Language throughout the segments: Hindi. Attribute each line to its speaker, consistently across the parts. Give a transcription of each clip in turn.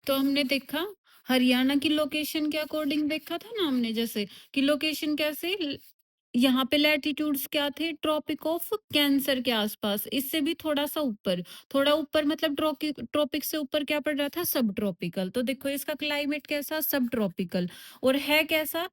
Speaker 1: तो हमने देखा हरियाणा की लोकेशन के अकॉर्डिंग देखा था ना हमने, जैसे कि लोकेशन कैसे यहाँ पे लैटिट्यूड्स क्या थे, ट्रॉपिक ऑफ कैंसर के आसपास, इससे भी थोड़ा सा ऊपर, थोड़ा ऊपर मतलब ट्रॉपिक से ऊपर क्या पड़ रहा था, सब ट्रॉपिकल। तो देखो इसका क्लाइमेट कैसा, सब ट्रॉपिकल। और है कैसा,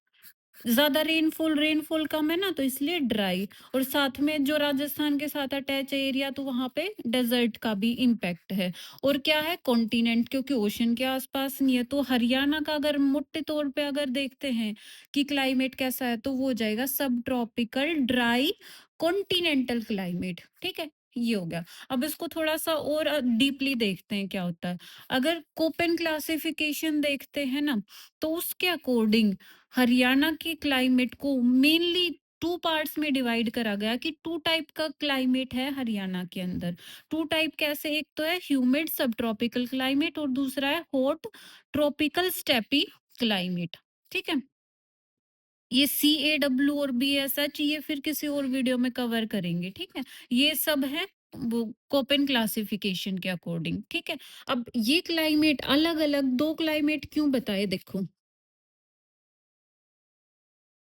Speaker 1: ज़्यादा रेनफॉल कम है ना, तो इसलिए ड्राई। और साथ में जो राजस्थान के साथ अटैच है एरिया, तो वहाँ पे डेज़र्ट का भी इम्पैक्ट है। और क्या है, कॉन्टिनेंट, क्योंकि ओशन के आसपास नहीं है। तो हरियाणा का अगर मोटे तौर पे अगर देखते हैं कि क्लाइमेट कैसा है, तो वो हो जाएगा सब ट्रॉपिकल ड्राई कॉन्टिनेंटल क्लाइमेट। ठीक है, ये हो गया। अब इसको थोड़ा-सा और डीपली देखते हैं क्या होता है। अगर कोपेन क्लासिफिकेशन देखते हैं ना, तो उसके अकॉर्डिंग हरियाणा के क्लाइमेट को मेनली टू पार्ट्स में डिवाइड करा गया कि टू टाइप का क्लाइमेट है हरियाणा के अंदर। टू टाइप कैसे, एक तो है ह्यूमिड सब ट्रॉपिकल क्लाइमेट और दूसरा है हॉट ट्रॉपिकल स्टेपी क्लाइमेट। ठीक है, ये CAW और BSH ये फिर किसी और वीडियो में कवर करेंगे। ठीक है, ये सब है वो कोपेन क्लासिफिकेशन के अकॉर्डिंग। ठीक है, अब ये क्लाइमेट अलग अलग दो क्लाइमेट क्यों बताए, देखो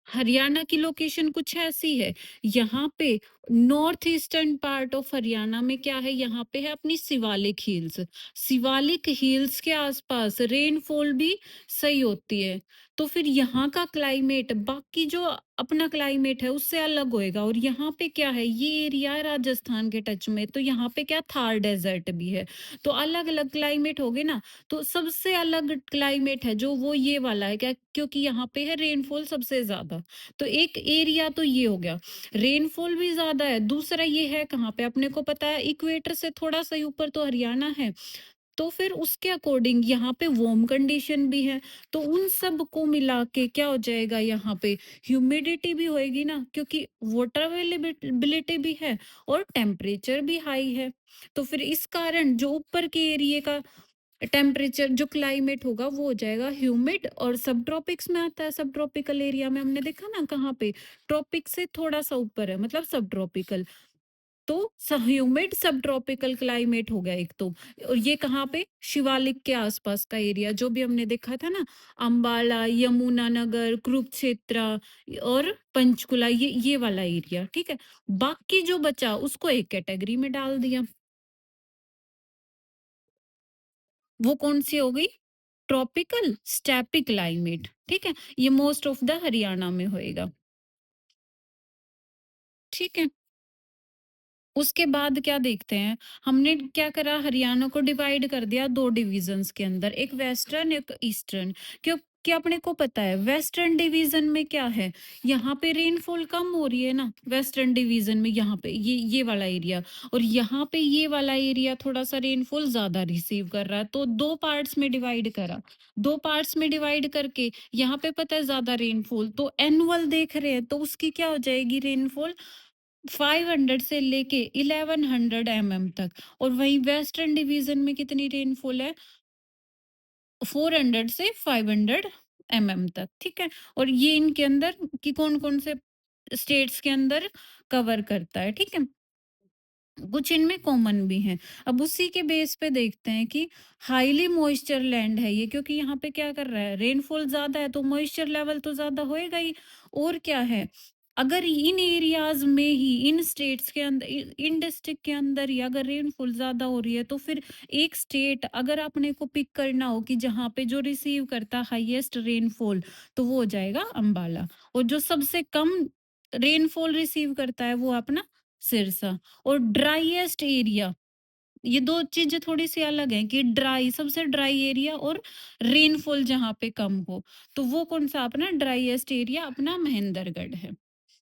Speaker 1: हरियाणा की लोकेशन कुछ ऐसी है। यहाँ पे north eastern part of Haryana में क्या है, यहाँ पे है अपनी शिवालिक हिल्स। शिवालिक हिल्स के आसपास रेनफॉल भी सही होती है। तो फिर यहाँ का क्लाइमेट बाकी जो अपना क्लाइमेट है उससे अलग होएगा। और यहाँ पे क्या है, ये एरिया है राजस्थान के टच में, तो यहाँ पे क्या थार डेजर्ट भी है। तो अलग अलग क्लाइमेट हो गए ना। तो सबसे अलग क्लाइमेट है जो वो ये वाला है, क्या, क्योंकि यहाँ पे है रेनफॉल सबसे ज्यादा। तो एक एरिया तो ये हो गया, रेनफॉल भी ज्यादा है। दूसरा ये है कहाँ पे, अपने को पता है इक्वेटर से थोड़ा सा ही ऊपर तो हरियाणा है। तो फिर उसके अकॉर्डिंग यहाँ पे वार्म कंडीशन भी है। तो उन सब को मिला के क्या हो जाएगा, यहाँ पे ह्यूमिडिटी भी होएगी ना, क्योंकि वाटर अवेलेबिलिटी भी है और टेम्परेचर भी हाई है। तो फिर इस कारण जो ऊपर के एरिया का टेम्परेचर, जो क्लाइमेट होगा वो हो जाएगा ह्यूमिड। और सब ट्रॉपिक्स में आता है, सब ट्रॉपिकल एरिया में हमने देखा ना कहाँ पे, ट्रॉपिक से थोड़ा सा ऊपर है, मतलब सब ट्रॉपिकल। तो ह्यूमिड सब ट्रॉपिकल क्लाइमेट हो गया एक तो। और ये कहाँ पे, शिवालिक के आसपास का एरिया, जो भी हमने देखा था ना, अंबाला, यमुनानगर, कुरुक्षेत्र और पंचकुला, ये वाला एरिया। ठीक है, बाकी जो बचा उसको एक कैटेगरी में डाल दिया। वो कौन सी हो गई, ट्रॉपिकल स्टेपी क्लाइमेट। ठीक है, ये मोस्ट ऑफ द हरियाणा में होएगा। ठीक है, उसके बाद क्या देखते हैं, हमने क्या करा, हरियाणा को डिवाइड कर दिया दो डिविजन्स के अंदर, एक वेस्टर्न एक ईस्टर्न। क्यों, क्या अपने को पता है वेस्टर्न डिवीजन में क्या है, यहाँ पे रेनफॉल कम हो रही है ना वेस्टर्न डिवीजन में, यहाँ पे ये वाला एरिया। और यहाँ पे ये वाला एरिया थोड़ा सा रेनफॉल ज्यादा रिसीव कर रहा है, तो दो पार्ट्स में डिवाइड करा। दो पार्ट्स में डिवाइड करके यहाँ पे पता है ज्यादा रेनफॉल, तो एनुअल देख रहे हैं, तो उसकी क्या हो जाएगी रेनफॉल, 500 से लेके 1100 mm तक। और वहीं वेस्टर्न डिवीजन में कितनी रेनफॉल है, 400 से 500 mm तक। ठीक है, और ये इनके अंदर कि कौन कौन से स्टेट्स के अंदर कवर करता है। ठीक है, कुछ इनमें कॉमन भी हैं। अब उसी के बेस पे देखते हैं कि हाईली मॉइस्चर लैंड है ये, क्योंकि यहाँ पे क्या कर रहा है, रेनफॉल ज्यादा है, तो मॉइस्चर लेवल तो ज्यादा होएगा ही। और क्या है, अगर इन एरियाज में ही, इन स्टेट्स के अंदर, इन डिस्ट्रिक्ट के अंदर ही अगर रेनफॉल ज्यादा हो रही है, तो फिर एक स्टेट अगर अपने को पिक करना हो कि जहाँ पे जो रिसीव करता है हाईएस्ट रेनफॉल, तो वो हो जाएगा अंबाला। और जो सबसे कम रेनफॉल रिसीव करता है वो अपना सिरसा। और ड्राईएस्ट एरिया, ये दो चीजें थोड़ी सी अलग हैं कि ड्राई, सबसे ड्राई एरिया और रेनफॉल जहाँ पे कम हो, तो वो कौन सा अपना ड्राईएस्ट एरिया अपना महेंद्रगढ़ है।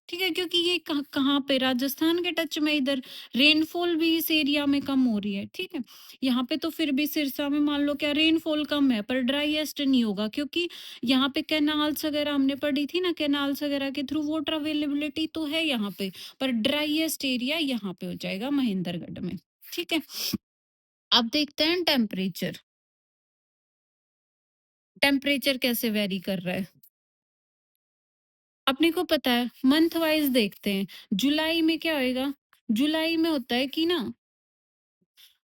Speaker 1: ठीक है, क्योंकि ये कहाँ पे, राजस्थान के टच में, इधर रेनफॉल भी इस एरिया में कम हो रही है। ठीक है, यहाँ पे तो फिर भी सिरसा में मान लो क्या रेनफॉल कम है, पर ड्राईएस्ट नहीं होगा, क्योंकि यहाँ पे कैनाल्स वगैरह हमने पढ़ी थी ना, कैनाल्स वगैरह के थ्रू वाटर अवेलेबिलिटी तो है यहाँ पे, पर ड्राईएस्ट एरिया यहाँ पे हो जाएगा महेंद्रगढ़ में। ठीक है, अब देखते हैं टेम्परेचर, टेम्परेचर कैसे वेरी कर रहा है। अपने को पता है मंथ वाइज देखते हैं, जुलाई में क्या होएगा, जुलाई में होता है कि ना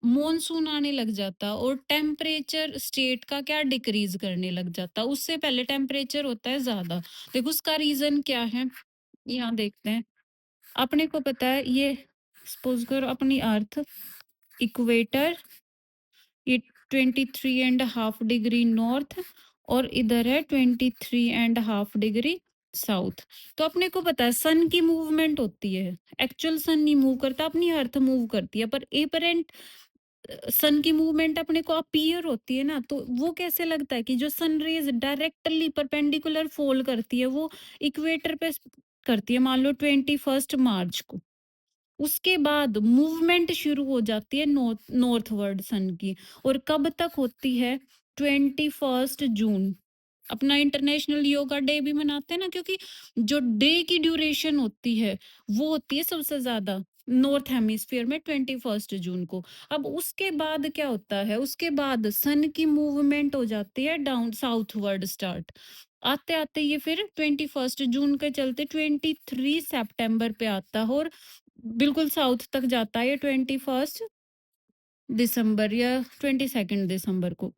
Speaker 1: मॉनसून आने लग जाता और टेम्परेचर स्टेट का क्या डिक्रीज करने लग जाता, उससे पहले टेम्परेचर होता है ज्यादा। देखो उसका रीजन क्या है, यहाँ देखते हैं। अपने को पता है ये, सपोज करो अपनी अर्थ इक्वेटर, ये 23.5 डिग्री नॉर्थ और इधर है 23.5 डिग्री साउथ। तो अपने को पता है सन की मूवमेंट होती है, एक्चुअल सन नहीं मूव करता, अपनी अर्थ मूव करती है, पर एपरेंट सन की मूवमेंट अपने को अपीयर होती है ना, तो वो कैसे लगता है कि जो sun rays directly perpendicular fall करती है वो इक्वेटर पे करती है, मान लो 21 मार्च को। उसके बाद मूवमेंट शुरू हो जाती है नॉर्थवर्ड सन की, और कब तक होती है? 21 जून। अपना इंटरनेशनल योगा डे भी मनाते हैं ना, क्योंकि जो डे की ड्यूरेशन होती है वो होती है सबसे ज्यादा नॉर्थ हेमिस्फीयर में 21 जून को। अब उसके बाद क्या होता है, उसके बाद सन की मूवमेंट हो जाती है डाउन साउथवर्ड स्टार्ट। आते आते ये फिर 21 जून के चलते 23 सितंबर पे आता है, और बिल्कुल साउथ तक जाता है ये 21 दिसंबर या 22 दिसंबर को।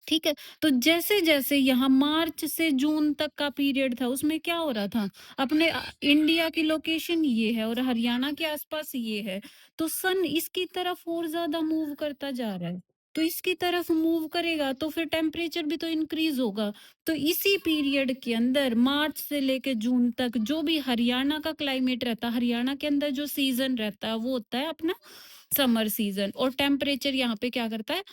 Speaker 1: ठीक है। तो जैसे जैसे यहाँ मार्च से जून तक का पीरियड था, उसमें क्या हो रहा था, अपने इंडिया की लोकेशन ये है और हरियाणा के आसपास ये है, तो सन इसकी तरफ और ज्यादा मूव करता जा रहा है। तो इसकी तरफ मूव करेगा तो फिर टेम्परेचर भी तो इंक्रीज होगा। तो इसी पीरियड के अंदर मार्च से लेके जून तक जो भी हरियाणा का क्लाइमेट रहता है, हरियाणा के अंदर जो सीजन रहता है वो होता है अपना समर सीजन, और टेम्परेचर यहाँ पे क्या करता है,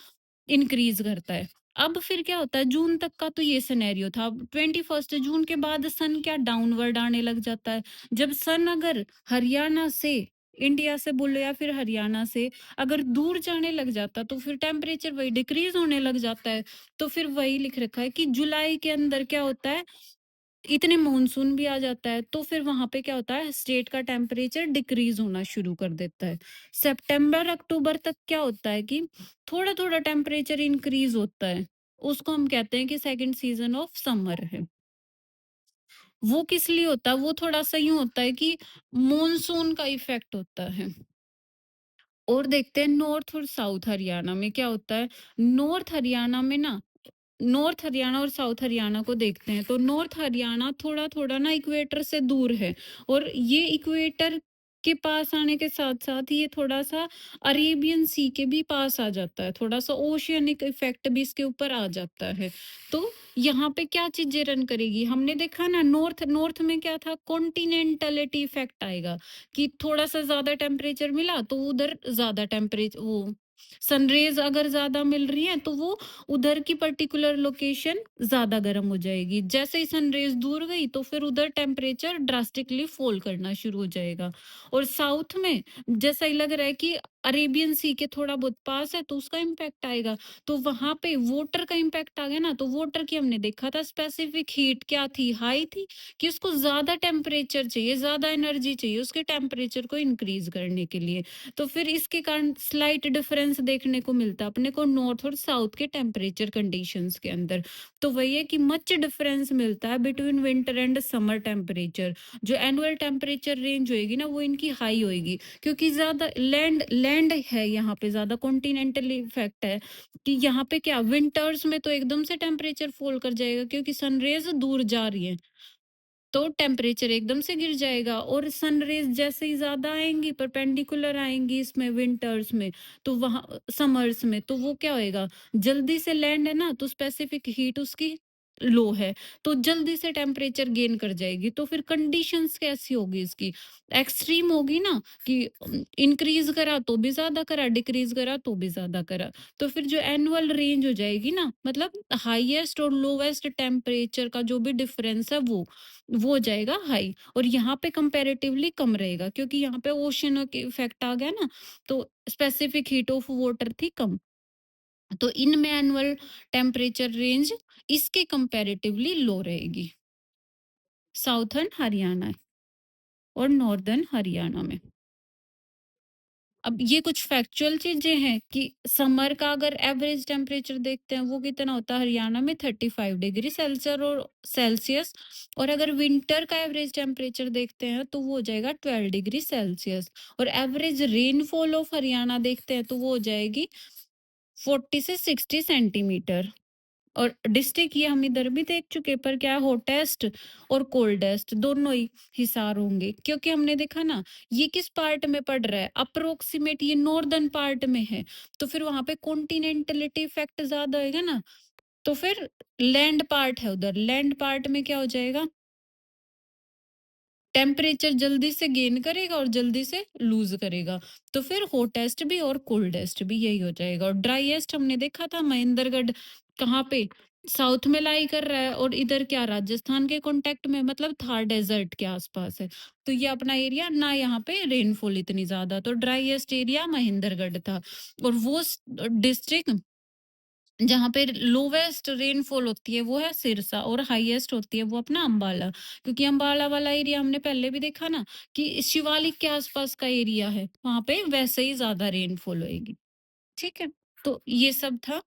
Speaker 1: इंक्रीज करता है। अब फिर क्या होता है, जून तक का तो ये सिनेरियो था। अब 21 जून के बाद सन क्या डाउनवर्ड आने लग जाता है। जब सन अगर हरियाणा से, इंडिया से बोलो या फिर हरियाणा से अगर दूर जाने लग जाता, तो फिर टेम्परेचर वही डिक्रीज होने लग जाता है। तो फिर वही लिख रखा है कि जुलाई के अंदर क्या होता है, इतने मानसून भी आ जाता है, तो फिर वहां पे क्या होता है, स्टेट का टेम्परेचर डिक्रीज होना शुरू कर देता है। सितंबर अक्टूबर तक क्या होता है कि थोड़ा थोड़ा टेम्परेचर इंक्रीज होता है। उसको हम कहते हैं कि सेकंड सीजन ऑफ समर है। वो किस लिए होता है, वो थोड़ा सा यूं होता है कि मॉनसून का इफेक्ट होता है। और देखते हैं नॉर्थ और साउथ हरियाणा में क्या होता है। नॉर्थ हरियाणा में ना, नॉर्थ हरियाणा और साउथ हरियाणा को देखते हैं, तो नॉर्थ हरियाणा थोड़ा थोड़ा ना इक्वेटर से दूर है, और ये इक्वेटर के पास आने के साथ साथ ये थोड़ा सा अरेबियन सी के भी पास आ जाता है, थोड़ा सा ओशियनिक इफेक्ट भी इसके ऊपर आ जाता है। तो यहाँ पे क्या चीजें रन करेगी, हमने देखा ना, नॉर्थ नॉर्थ में क्या था, कॉन्टिनेंटलिटी इफेक्ट आएगा, कि थोड़ा सा ज्यादा टेम्परेचर मिला तो उधर ज्यादा टेम्परेचर, वो सनरेज अगर ज्यादा मिल रही है तो वो उधर की पर्टिकुलर लोकेशन ज्यादा गर्म हो जाएगी। जैसे ही सनरेज दूर गई तो फिर उधर टेम्परेचर ड्रास्टिकली फॉल करना शुरू हो जाएगा। और साउथ में जैसा ही लग रहा है कि अरेबियन सी के थोड़ा बहुत पास है तो उसका इम्पैक्ट आएगा। तो वहां पे वोटर का इम्पैक्ट आ गया ना, तो वोटर की हमने देखा था स्पेसिफिक हीट क्या थी, हाई थी, कि उसको ज्यादा टेम्परेचर चाहिए, ज्यादा एनर्जी चाहिए उसके टेम्परेचर को इंक्रीज करने के लिए। तो फिर इसके कारण स्लाइट डिफरेंस देखने को मिलता है अपने को नॉर्थ और साउथ के टेम्परेचर कंडीशंस के अंदर। तो वही है कि मच डिफरेंस मिलता है between winter and summer temperature. जो एनुअल टेम्परेचर रेंज होएगी ना वो इनकी हाई होएगी, क्योंकि ज्यादा लैंड लैंड है यहाँ पे, ज्यादा कॉन्टिनेंटल इफेक्ट है, कि यहाँ पे क्या विंटर्स में तो एकदम से टेम्परेचर फॉल कर जाएगा क्योंकि सनरेज दूर जा रही है, तो टेम्परेचर एकदम से गिर जाएगा। और सन रेज जैसे ही ज्यादा आएंगी, परपेंडिकुलर आएंगी इसमें विंटर्स में, तो वहां समर्स में तो वो क्या होएगा, जल्दी से लैंड है ना, तो स्पेसिफिक हीट उसकी लो है, तो जल्दी से टेम्परेचर गेन कर जाएगी। तो फिर कंडीशंस कैसी होगी इसकी, एक्सट्रीम होगी ना, कि इंक्रीज करा तो भी ज्यादा करा, डिक्रीज करा तो भी ज्यादा करा। तो फिर जो एनुअल रेंज हो जाएगी ना, मतलब हाईएस्ट और लोवेस्ट टेम्परेचर का जो भी डिफरेंस है वो हो जाएगा हाई, और यहाँ पे कंपैरेटिवली कम रहेगा क्योंकि यहाँ पे ओशन के इफेक्ट आ गया ना, तो स्पेसिफिक हीट ऑफ वाटर थी कम। तो इनमें एनुअल टेम्परेचर रेंज इसके कंपैरेटिवली लो रहेगी, साउथर्न हरियाणा और नॉर्दर्न हरियाणा में। अब ये कुछ फैक्चुअल चीज़ें हैं कि समर का अगर एवरेज टेम्परेचर देखते हैं वो कितना होता है हरियाणा में 35 डिग्री सेल्सियस और अगर विंटर का एवरेज टेम्परेचर देखते हैं तो वो हो जाएगा 12 डिग्री सेल्सियस और एवरेज रेनफॉल ऑफ हरियाणा देखते हैं तो वो हो जाएगी 40 से 60 सेंटीमीटर। और डिस्ट्रिक्ट ये हम इधर भी देख चुके पर क्या है हॉटेस्ट और कोल्डेस्ट दोनों ही हिसार होंगे क्योंकि हमने देखा ना ये किस पार्ट में पड़ रहा है अप्रोक्सीमेट ये नॉर्दर्न पार्ट में है तो फिर वहां पे कॉन्टिनेंटलिटी इफेक्ट ज्यादा होगा ना तो फिर लैंड पार्ट है उधर लैंड पार्ट में क्या हो जाएगा टेम्परेचर जल्दी से गेन करेगा और जल्दी से लूज करेगा तो फिर हॉटेस्ट भी और कोल्डेस्ट भी यही हो जाएगा और ड्राईएस्ट हमने देखा था महेंद्रगढ़ कहाँ पे साउथ में लाई कर रहा है और इधर क्या राजस्थान के कांटेक्ट में मतलब थार डेजर्ट के आसपास है तो ये अपना एरिया ना यहाँ पे रेनफॉल इतनी ज्यादा तो ड्राईएस्ट एरिया महेंद्रगढ़ था और वो डिस्ट्रिक्ट जहाँ पे लोवेस्ट रेनफॉल होती है वो है सिरसा और हाईएस्ट होती है वो अपना अंबाला क्योंकि अंबाला वाला एरिया हमने पहले भी देखा ना कि शिवालिक के आसपास का एरिया है वहां पे वैसे ही ज्यादा रेनफॉल होएगी ठीक है तो ये सब था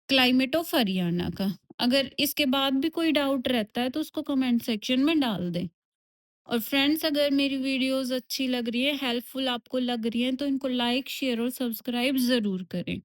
Speaker 1: क्लाइमेट ऑफ हरियाणा का अगर इसके बाद भी कोई डाउट रहता है तो उसको कमेंट सेक्शन में डाल दें और फ्रेंड्स अगर मेरी वीडियोस अच्छी लग रही है हेल्पफुल आपको लग रही है तो इनको लाइक शेयर और सब्सक्राइब जरूर करें